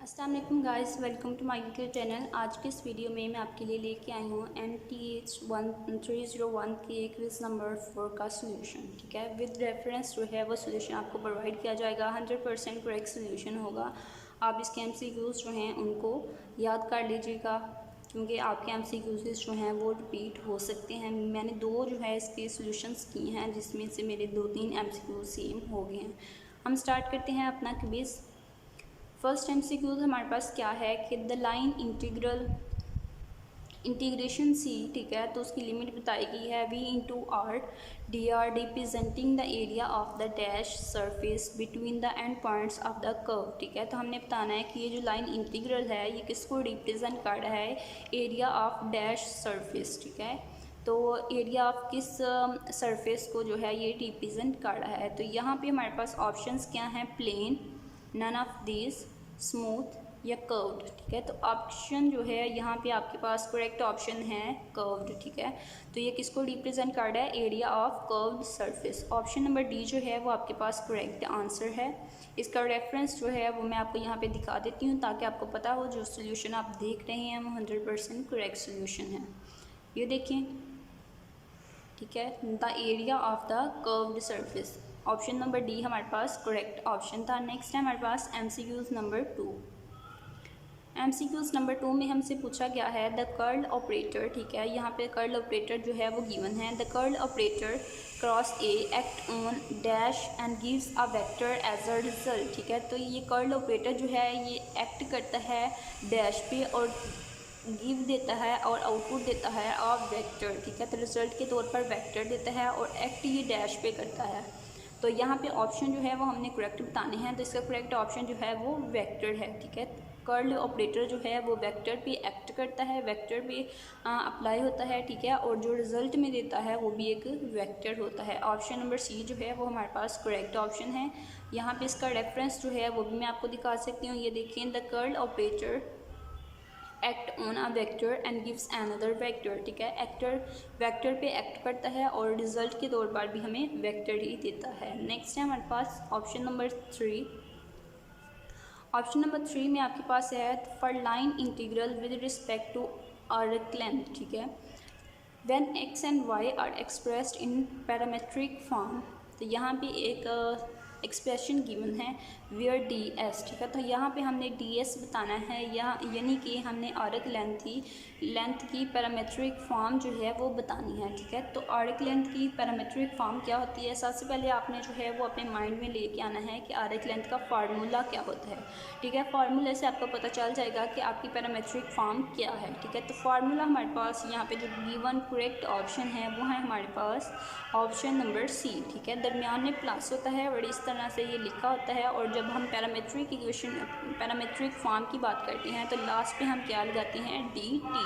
अस्सलाम वालेकुम guys, welcome to my YouTube channel. आज के इस वीडियो में मैं आपके लिए लेके आई हूँ MTH1301 के क्विज़ नंबर 4 का सोल्यूशन। ठीक है, विद रेफरेंस जो है वो सोल्यूशन आपको प्रोवाइड किया जाएगा। 100% करेक्ट सोल्यूशन होगा। आप इसके MCQs जो हैं उनको याद कर लीजिएगा, क्योंकि आपके MCQs जो हैं वो रिपीट हो सकते हैं। मैंने दो जो है इसके सोल्यूशंस किए हैं, जिसमें से मेरे 2-3 MCQ सेम हो गए हैं। हम स्टार्ट करते हैं अपना क्विज़। फर्स्ट MCQ हमारे पास क्या है कि द लाइन इंटीग्रेशन सी, ठीक है, तो उसकी लिमिट बताई गई है V/R dr representing the area of the dash surface between the end points of the curve. ठीक है, तो हमने बताना है कि ये जो लाइन इंटीग्रल है ये किसको रिप्रेजेंट कर रहा है, एरिया ऑफ डैश सरफेस। ठीक है, तो एरिया ऑफ किस सरफेस को जो है ये रिप्रेजेंट कर रहा है। तो यहाँ पे हमारे पास ऑप्शंस क्या हैं, plane, none of this, smooth या कर्व्ड। ठीक है, तो ऑप्शन जो है यहाँ पे आपके पास करेक्ट ऑप्शन है कर्व्ड। ठीक है, तो ये किसको रिप्रेजेंट कर रहा है, area of curved surface. Option number D जो है वो आपके पास करेक्ट आंसर है। इसका रेफरेंस जो है वो मैं आपको यहाँ पे दिखा देती हूँ, ताकि आपको पता हो जो सोल्यूशन आप देख रहे हैं वो 100% करेक्ट सोल्यूशन है। ये देखिए, ठीक है, the area of the curved surface. Option number D हमारे पास करेक्ट ऑप्शन था। नेक्स्ट है हमारे पास MCQs नंबर 2। MCQs नंबर 2 में हमसे पूछा गया है द कर्ल ऑपरेटर। ठीक है, यहाँ पे कर्ल ऑपरेटर जो है वो गिवन है। The curl operator cross A act on dash and gives a vector as a result. ठीक है, तो ये कर्ल ऑपरेटर जो है ये एक्ट करता है डैश पे और गिव देता है और आउटपुट देता है ऑफ वेक्टर। ठीक है, तो रिजल्ट के तौर पर वेक्टर देता है और एक्ट ये डैश पे करता है। तो यहाँ पे ऑप्शन जो है वो हमने करेक्ट बताने हैं, तो इसका करेक्ट ऑप्शन जो है वो वेक्टर है। ठीक है, कर्ल ऑपरेटर जो है वो वेक्टर पे एक्ट करता है, वेक्टर पे अप्लाई होता है। ठीक है, और जो रिजल्ट में देता है वो भी एक वेक्टर होता है। ऑप्शन नंबर सी जो है वो हमारे पास करेक्ट ऑप्शन है। यहाँ पे इसका रेफरेंस जो है वो भी मैं आपको दिखा सकती हूँ। ये देखिए, the curl operator act on a vector and gives another vector. ठीक है, एक्टर वेक्टर पे एक्ट करता है और रिजल्ट के तौर पर भी हमें वेक्टर ही देता है। नेक्स्ट है हमारे पास ऑप्शन नंबर 3। ऑप्शन नंबर 3 में आपके पास है for line integral with respect to arc length. ठीक है, when x and y are expressed in parametric form. तो यहाँ पे एक एक्सप्रेशन गिवन है वेयर ds। ठीक है, तो यहाँ पे हमने ds बताना है, यानी कि हमने आर्क लेंथ की पैरामेट्रिक फॉर्म जो है वो बतानी है। ठीक है, तो आर्क लेंथ की पैरामेट्रिक फॉर्म क्या होती है, सबसे पहले आपने जो है वो अपने माइंड में लेके आना है कि आर्क लेंथ का फार्मूला क्या होता है। ठीक है, फार्मूले से आपको पता चल जाएगा कि आपकी पैरामेट्रिक फॉर्म क्या है। ठीक है, तो फार्मूला हमारे पास यहाँ पे जो गिवन करेक्ट ऑप्शन है वो है हमारे पास ऑप्शन नंबर सी। ठीक है, दरमियान में प्लस होता है और इस तरह से ये लिखा होता है, और जब हम पैरामेट्रिक फॉर्म की बात करते हैं तो लास्ट पे हम क्या लगाते हैं, dt।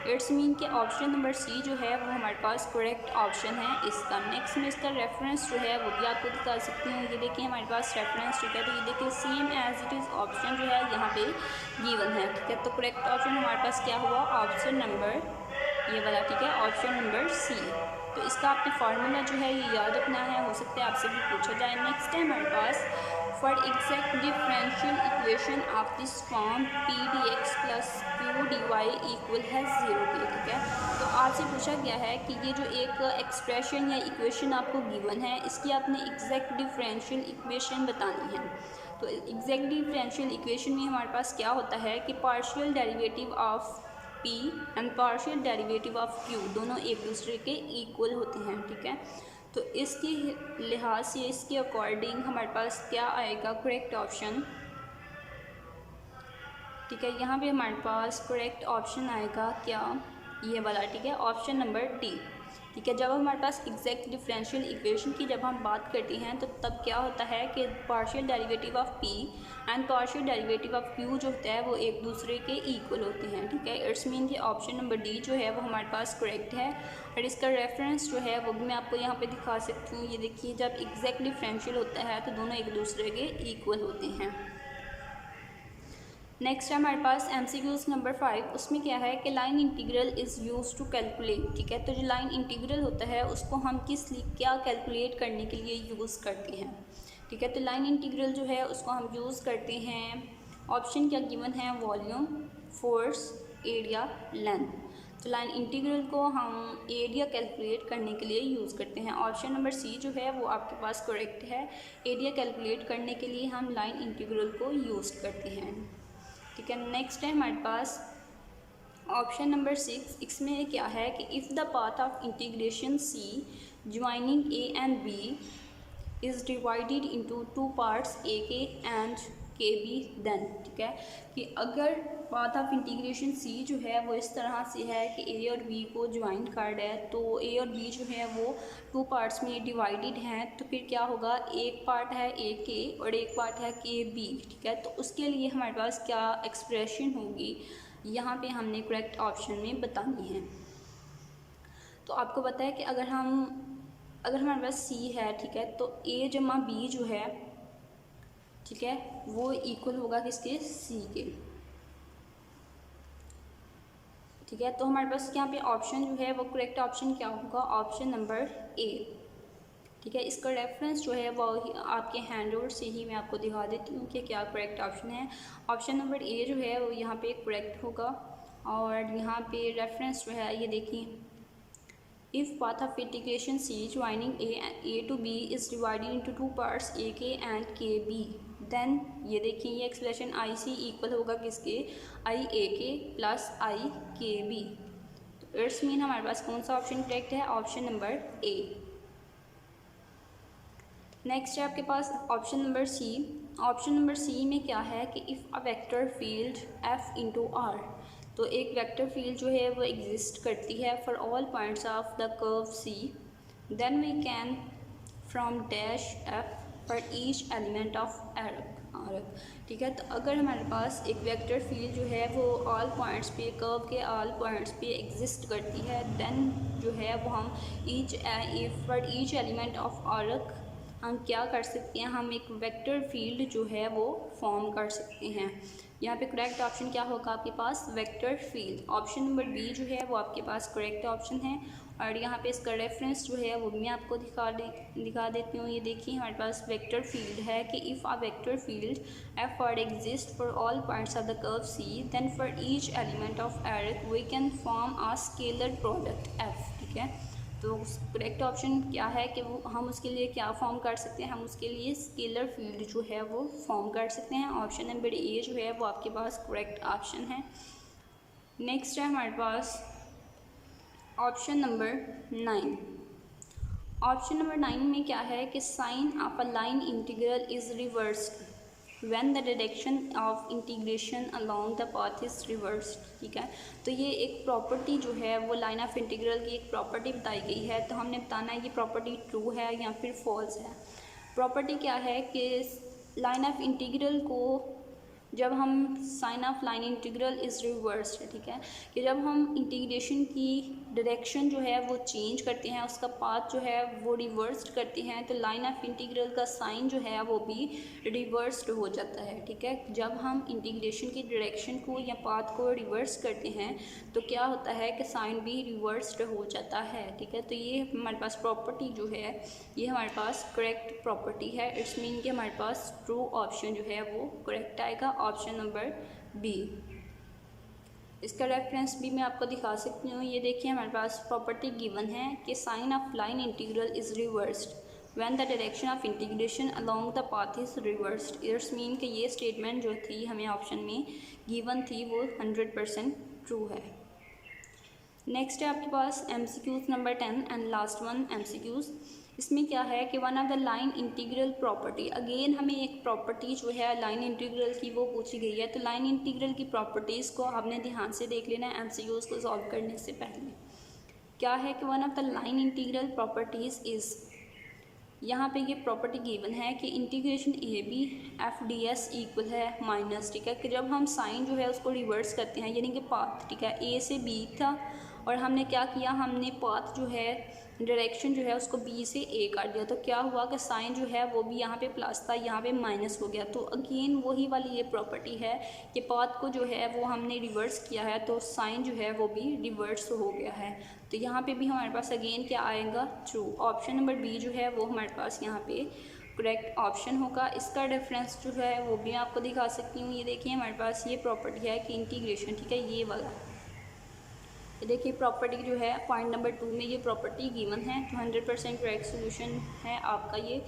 इट्स मीन के ऑप्शन नंबर सी जो है वो हमारे पास करेक्ट ऑप्शन है इसका। नेक्स्ट में इसका रेफरेंस जो है वो भी आपको दिखा सकती हूँ। ये देखिए हमारे पास रेफरेंस। ठीक है, तो ये देखिए same as it is option जो है यहाँ पे गिवन है। ठीक है, तो करेक्ट ऑप्शन हमारे पास क्या हुआ, ऑप्शन नंबर ये वाला। ठीक है, ऑप्शन नंबर सी। तो इसका आपने फार्मूला जो है ये याद रखना है, हो सकता है आपसे भी पूछा जाए। नेक्स्ट है हमारे पास for exact differential equation of this form pdx plus qdy equal है 0 के। ठीक है, तो आपसे पूछा गया है कि ये जो एक एक्सप्रेशन या इक्वेशन आपको गिवन है इसकी आपने एग्जैक्ट डिफरेंशियल इक्वेशन बतानी है। तो एग्जैक्ट डिफरेंशियल इक्वेशन में हमारे पास क्या होता है कि partial derivative of p and partial derivative of q दोनों एक दूसरे के इक्वल होते हैं। ठीक है, तो इसके लिहाज से इसके अकॉर्डिंग हमारे पास क्या आएगा, करेक्ट ऑप्शन। ठीक है, यहाँ पे हमारे पास करेक्ट ऑप्शन आएगा क्या, ये वाला। ठीक है, ऑप्शन नंबर डी। ठीक है, जब हमारे पास एग्जैक्ट डिफरेंशियल इक्वेशन की जब हम बात करते हैं तो तब क्या होता है कि partial derivative of p and partial derivative of q जो होता है वो एक दूसरे के इक्वल होते हैं। ठीक है, इट्स मीन कि ऑप्शन नंबर डी जो है वो हमारे पास करेक्ट है, और इसका रेफरेंस जो है वो भी मैं आपको यहाँ पे दिखा सकती हूँ। ये देखिए, जब एग्जैक्ट डिफरेंशियल होता है तो दोनों एक दूसरे के इक्वल होते हैं। नेक्स्ट है हमारे पास MCQs नंबर 5। उसमें क्या है कि line integral is use to calculate. ठीक है, तो जो लाइन इंटीग्रल होता है उसको हम क्या कैलकुलेट करने के लिए यूज़ करते हैं। ठीक है, तो लाइन इंटीग्रल जो है उसको हम यूज़ करते हैं ऑप्शन क्या गिवन है, वॉल्यूम, फोर्स, एरिया, लेंथ। तो लाइन इंटीग्रल को हम एरिया कैलकुलेट करने के लिए यूज़ करते हैं। ऑप्शन नंबर सी जो है वो आपके पास करेक्ट है। एरिया कैलकुलेट करने के लिए हम लाइन इंटीग्रल को यूज़ करते हैं, ठीक है। नेक्स्ट है हमारे पास ऑप्शन नंबर 6। इसमें क्या है कि if the path of integration C joining A and B is divided into two parts A K and के बी देन, ठीक है, कि अगर पाथ ऑफ इंटीग्रेशन सी जो है वो इस तरह से है कि ए और बी को ज्वाइन कर रहा है, तो ए और बी जो है वो टू पार्ट्स में डिवाइडेड हैं, तो फिर क्या होगा, एक पार्ट है ए के और एक पार्ट है के बी, ठीक है। तो उसके लिए हमारे पास क्या एक्सप्रेशन होगी, यहाँ पे हमने करेक्ट ऑप्शन में बतानी है। तो आपको पता है कि अगर हमारे पास सी है, ठीक है, तो ए जमा बी जो है, ठीक है, वो इक्वल होगा किसके, सी के, ठीक है। तो हमारे पास यहाँ पे ऑप्शन जो है वो करेक्ट ऑप्शन क्या होगा, ऑप्शन नंबर ए, ठीक है। इसका रेफरेंस जो है वो आपके हैंड आउट से ही मैं आपको दिखा देती हूँ कि क्या करेक्ट ऑप्शन है। ऑप्शन नंबर ए जो है वो यहाँ पे करेक्ट होगा, और यहाँ पे रेफरेंस जो है ये देखिए, if path of integration C joining A to B is divided into two parts A K and के बी, देन ये देखिए ये एक्सप्रेशन आई सी इक्वल होगा किसके, आई ए के प्लस आई के बी। तो इट्स मीन हमारे पास कौन सा ऑप्शन करेक्ट है, ऑप्शन नंबर ए। नेक्स्ट है आपके पास option number C. Option number C में क्या है कि if a vector field F into R, तो एक वेक्टर फील्ड जो है वो एग्जिस्ट करती है for all points of the curve C, then we can from dash F for each element of arc, ठीक है। तो अगर हमारे पास एक वेक्टर फील्ड जो है वो ऑल पॉइंट्स पे, कर्व के ऑल पॉइंट्स पे एग्जिस्ट करती है, देन जो है वो हम for each element of arc हम क्या कर सकते हैं, हम एक वेक्टर फील्ड जो है वो फॉर्म कर सकते हैं। यहाँ पे करेक्ट ऑप्शन क्या होगा आपके पास, vector field. Option number B जो है वो आपके पास करेक्ट ऑप्शन है, और यहाँ पे इसका रेफरेंस जो है वो मैं आपको दिखा देती हूँ। ये देखिए हमारे पास वेक्टर फील्ड है कि if a vector field F R exist for all points of the curve C, then for each element of arc we can form a scalar product F, ठीक है। तो करेक्ट ऑप्शन क्या है कि वो हम उसके लिए क्या फॉर्म कर सकते हैं, हम उसके लिए स्केलर फील्ड जो है वो फॉर्म कर सकते हैं। ऑप्शन नंबर ए जो है वो आपके पास करेक्ट ऑप्शन है। नेक्स्ट है हमारे पास ऑप्शन नंबर 9। ऑप्शन नंबर 9 में क्या है कि sign of a line integral is reversed when the direction of integration along the path is reversed, ठीक है। तो ये एक प्रॉपर्टी जो है वो लाइन ऑफ इंटीग्रल की एक प्रॉपर्टी बताई गई है, तो हमने बताना है कि प्रॉपर्टी ट्रू है या फिर फॉल्स है। प्रॉपर्टी क्या है कि लाइन ऑफ इंटीग्रल को जब हम sign of line integral is reversed, ठीक है, कि जब हम इंटीग्रेशन की डायरेक्शन जो है वो चेंज करते हैं, उसका पाथ जो है वो रिवर्स्ड करते हैं, तो लाइन ऑफ इंटीग्रल का साइन जो है वो भी रिवर्स्ड हो जाता है, ठीक है। जब हम इंटीग्रेशन की डायरेक्शन को या पाथ को रिवर्स करते हैं तो क्या होता है कि साइन भी रिवर्स्ड हो जाता है, ठीक है। तो ये हमारे पास प्रॉपर्टी जो है ये हमारे पास करेक्ट प्रॉपर्टी है। इट्स मीन कि हमारे पास ट्रू ऑप्शन जो है वो करेक्ट आएगा, ऑप्शन नंबर बी। इसका रेफरेंस भी मैं आपको दिखा सकती हूँ। ये देखिए हमारे पास प्रॉपर्टी गिवन है कि sign of line integral is reversed when the direction of integration along the path is reversed. It's mean कि ये स्टेटमेंट जो थी हमें ऑप्शन में गिवन थी वो 100% ट्रू है। नेक्स्ट है आपके पास MCQs number 10 and last one MCQs। इसमें क्या है कि one of the line integral property, again हमें एक प्रॉपर्टी जो है लाइन इंटीग्रल की वो पूछी गई है, तो लाइन इंटीग्रल की प्रॉपर्टीज़ को आपने ध्यान से देख लेना है MCQs को सॉल्व करने से पहले। क्या है कि one of the line integral properties is, यहाँ पे ये प्रॉपर्टी गिवन है कि इंटीग्रेशन AB FDS इक्वल है माइनस, ठीक है, कि जब हम साइन जो है उसको रिवर्स करते हैं यानी कि पाथ, ठीक है, A से B था और हमने क्या किया, हमने पाथ जो है डायरेक्शन जो है उसको B से A कर दिया, तो क्या हुआ कि साइन जो है वो भी यहाँ पे प्लस था, यहाँ पे माइनस हो गया। तो अगेन वही वाली ये प्रॉपर्टी है कि पाथ को जो है वो हमने रिवर्स किया है तो साइन जो है वो भी रिवर्स हो गया है। तो यहाँ पे भी हमारे पास अगेन क्या आएगा, ट्रू। ऑप्शन नंबर बी जो है वो हमारे पास यहाँ पे करेक्ट ऑप्शन होगा। इसका रेफरेंस जो है वो भी मैं आपको दिखा सकती हूँ। ये देखिए हमारे पास ये प्रॉपर्टी है कि इंटीग्रेशन, ठीक है, ये वाला। ये देखिए प्रॉपर्टी जो है पॉइंट नंबर 2 में ये प्रॉपर्टी गिवन है, तो 100% करेक्ट सोल्यूशन है आपका ये।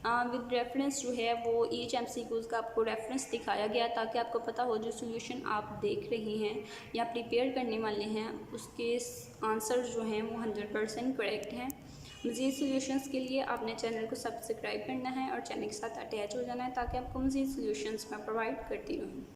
विद रेफरेंस जो है वो ईच MCQs का आपको रेफरेंस दिखाया गया ताकि आपको पता हो जो सोल्यूशन आप देख रहे हैं या प्रिपेयर करने वाले हैं उसके आंसर जो हैं वो 100% करेक्ट हैं। मज़ीद सोल्यूशंस के लिए आपने चैनल को सब्सक्राइब करना है और चैनल के साथ अटैच हो जाना है ताकि आपको मज़ीद सोल्यूशंस मैं प्रोवाइड करती रहूँ।